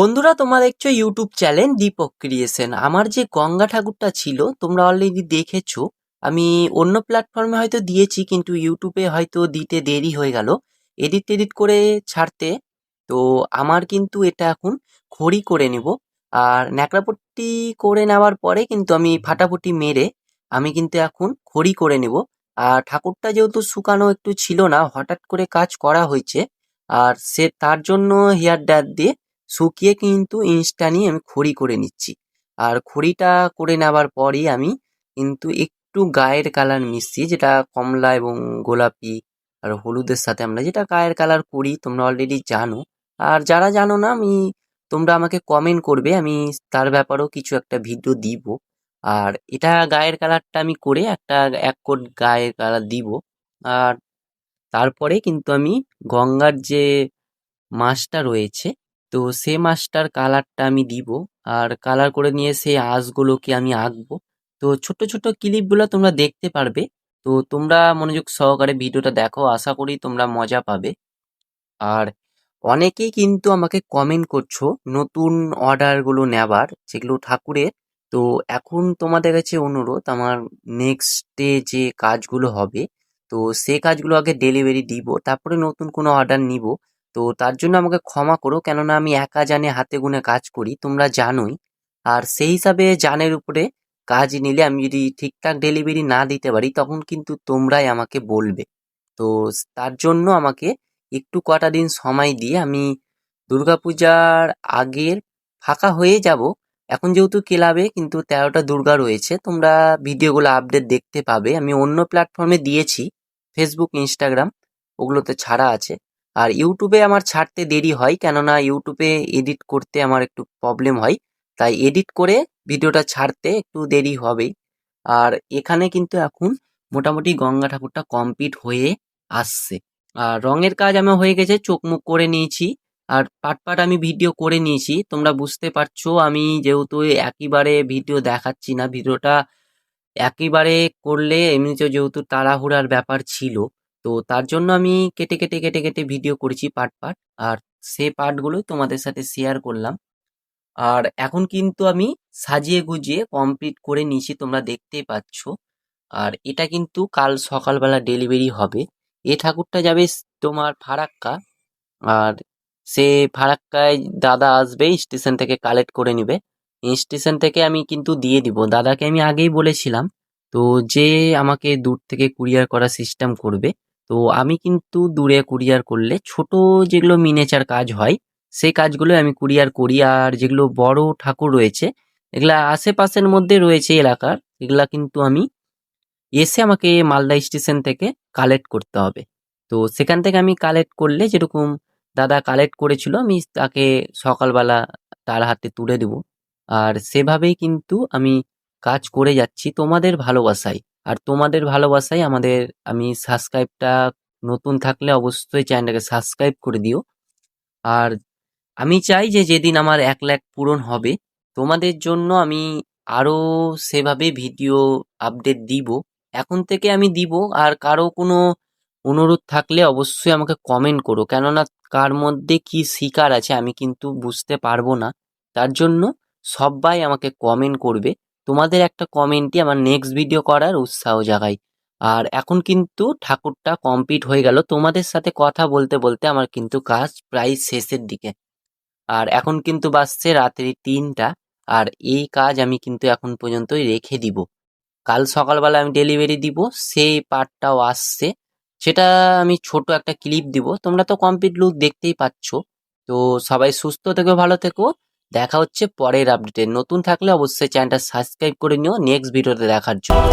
বন্ধুরা, তোমরা দেখছো ইউটিউব চ্যানেল দীপক ক্রিয়েশন। আমার যে গঙ্গা ঠাকুরটা ছিল তোমরা অলরেডি দেখেছো। আমি অন্য প্ল্যাটফর্মে হয়তো দিয়েছি, কিন্তু ইউটিউবে হয়তো দিতে দেরি হয়ে গেল এডিট টেডিট করে ছাড়তে। তো আমার কিন্তু এটা এখন খড়ি করে নেব। আর ন্যাকড়াপট্টি করে নেওয়ার পরে কিন্তু আমি ফাটাফুটি মেরে আমি কিন্তু এখন খড়ি করে নেব। আর ঠাকুরটা যেহেতু শুকানো একটু ছিল না, হঠাৎ করে কাজ করা হয়েছে। আর সে তার জন্য হেয়ার ড্রায়ার দিয়ে শুকিয়ে কিন্তু ইনস্ট্যান্টই আমি খড়ি করে নিচ্ছি। আর খড়িটা করে নেওয়ার পরেই আমি কিন্তু একটু গায়ের কালার মিশিয়ে, যেটা কমলা এবং গোলাপি আর হলুদের সাথে আমরা যেটা গায়ের কালার করি তোমরা অলরেডি জানো। আর যারা জানো না, তোমরা আমাকে কমেন্ট করবে, আমি তার ব্যাপারেও কিছু একটা ভিডিও দিব। আর এটা গায়ের কালারটা আমি করে একটা 1 কোট গায়ের কালার দিব। আর তারপরে কিন্তু আমি গঙ্গার যে মাছটা রয়েছে, তো সে মাছটার কালারটা আমি দিব। আর কালার করে নিয়ে সেই আঁশগুলোকে আমি আঁকবো। তো ছোট ছোট ক্লিপগুলো তোমরা দেখতে পারবে। তো তোমরা মনোযোগ সহকারে ভিডিওটা দেখো, আশা করি তোমরা মজা পাবে। আর অনেকেই কিন্তু আমাকে কমেন্ট করছো নতুন অর্ডারগুলো নেবার, যেগুলো ঠাকুরের। তো এখন তোমাদের কাছে অনুরোধ, আমার নেক্সটে যে কাজগুলো হবে, তো সে কাজগুলো আগে ডেলিভারি দিব, তারপরে নতুন কোনো অর্ডার নিব। তো তার জন্য আমাকে ক্ষমা করো, কেননা আমি একা জানে হাতে গুনে কাজ করি, তোমরা জানোই। আর সেই হিসাবে জানের উপরে কাজ নিলে আমি যদি ঠিকঠাক ডেলিভারি না দিতে পারি, তখন কিন্তু তোমরাই আমাকে বলবে। তো তার জন্য আমাকে একটু কটা দিন সময় দিয়ে আমি দুর্গাপূজার আগের ফাঁকা হয়ে যাব। এখন যেহেতু ক্লাবে কিন্তু 13টা দুর্গা রয়েছে, তোমরা ভিডিওগুলো আপডেট দেখতে পাবে। আমি অন্য প্ল্যাটফর্মে দিয়েছি, ফেসবুক, ইনস্টাগ্রাম, ওগুলোতে ছাড়া আছে। আর ইউটিউবে আমার ছাড়তে দেরি হয়, কেননা ইউটিউবে এডিট করতে আমার একটু প্রবলেম হয়, তাই এডিট করে ভিডিওটা ছাড়তে একটু দেরি হবেই। আর এখানে কিন্তু এখন মোটামুটি গঙ্গা ঠাকুরটা কমপ্লিট হয়ে আসছে। আর রঙের কাজ আমার হয়ে গেছে, চোখ মুখ করে নিয়েছি। আর পাট পাট আমি ভিডিও করে নিয়েছি, তোমরা বুঝতে পারছো। আমি যেহেতু একইবারে ভিডিও দেখাচ্ছি না, ভিডিওটা একইবারে করলে এমনিতে যেহেতু তাড়াহুড়ার ব্যাপার ছিল, তো তার জন্য আমি কেটে কেটে কেটে কেটে ভিডিও করেছি পাট পাট। আর সে পার্টগুলোই তোমাদের সাথে শেয়ার করলাম। আর এখন কিন্তু আমি সাজিয়ে গুজিয়ে কমপ্লিট করে নিয়েছি, তোমরা দেখতেই পাচ্ছ। আর এটা কিন্তু কাল সকালবেলা ডেলিভারি হবে। এ ঠাকুরটা যাবে তোমার ফারাক্কা। আর সে ফারাক্কায় দাদা আসবে, স্টেশন থেকে কালেক্ট করে নিবে। স্টেশন থেকে আমি কিন্তু দিয়ে দিব, দাদাকে আমি আগেই বলেছিলাম। তো যে আমাকে দূর থেকে কুরিয়ার করা সিস্টেম করবে, তো আমি কিন্তু দূরে কুরিয়ার করলে ছোট যেগুলো মিনিয়েচার কাজ হয় সেই কাজগুলো আমি কুরিয়ার করি। আর যেগুলো বড় ঠাকুর রয়েছে, এগুলা আশেপাশের মধ্যে রয়েছে এলাকার, এগুলা কিন্তু আমি এসে আমাকে মালদা স্টেশন থেকে কালেক্ট করতে হবে। তো সেখান থেকে আমি কালেক্ট করলে, যেরকম দাদা কালেক্ট করেছিল, আমি তাকে সকালবেলা তার হাতে তুলে দেব। আর সেভাবেই কিন্তু আমি কাজ করে যাচ্ছি তোমাদের ভালোবাসায়। আর তোমাদের ভালোবাসায় আমি সাবস্ক্রাইবটা, নতুন থাকলে অবশ্যই চ্যানেলটাকে সাবস্ক্রাইব করে দিও। আর আমি চাই যে যেদিন আমার 1 লাখ পূরণ হবে, তোমাদের জন্য আমি আরো সেভাবে ভিডিও আপডেট দিব। এখন থেকে আমি দিব। আর কারো কোনো অনুরোধ থাকলে অবশ্যই আমাকে কমেন্ট করো, কেননা কার মধ্যে কি শিকার আছে আমি কিন্তু বুঝতে পারবো না। তার জন্য সবাই আমাকে কমেন্ট করবে। তোমাদের একটা কমেন্টই আমার নেক্সট ভিডিও করার উৎসাহ জাগায়। আর এখন কিন্তু ঠাকুরটা কমপ্লিট হয়ে গেল, তোমাদের সাথে কথা বলতে বলতে আমার কিন্তু কাজ প্রায় শেষের দিকে। আর এখন কিন্তু বাজছে রাত্রি 3টা। আর এই কাজ আমি কিন্তু এখন পর্যন্তই রেখে দিব। কাল সকালবেলা আমি ডেলিভারি দিব, সেই পার্টটাও আসছে, সেটা আমি ছোট একটা ক্লিপ দিব। তোমরা তো কমপ্লিট লুক দেখতেই পাচ্ছ। তো সবাই সুস্থ থেকো, ভালো থেকো। দেখা হচ্ছে পরের আপডেটে। নতুন থাকলে অবশ্যই চ্যানেলটা সাবস্ক্রাইব করে নিও নেক্সট ভিডিওতে দেখার জন্য।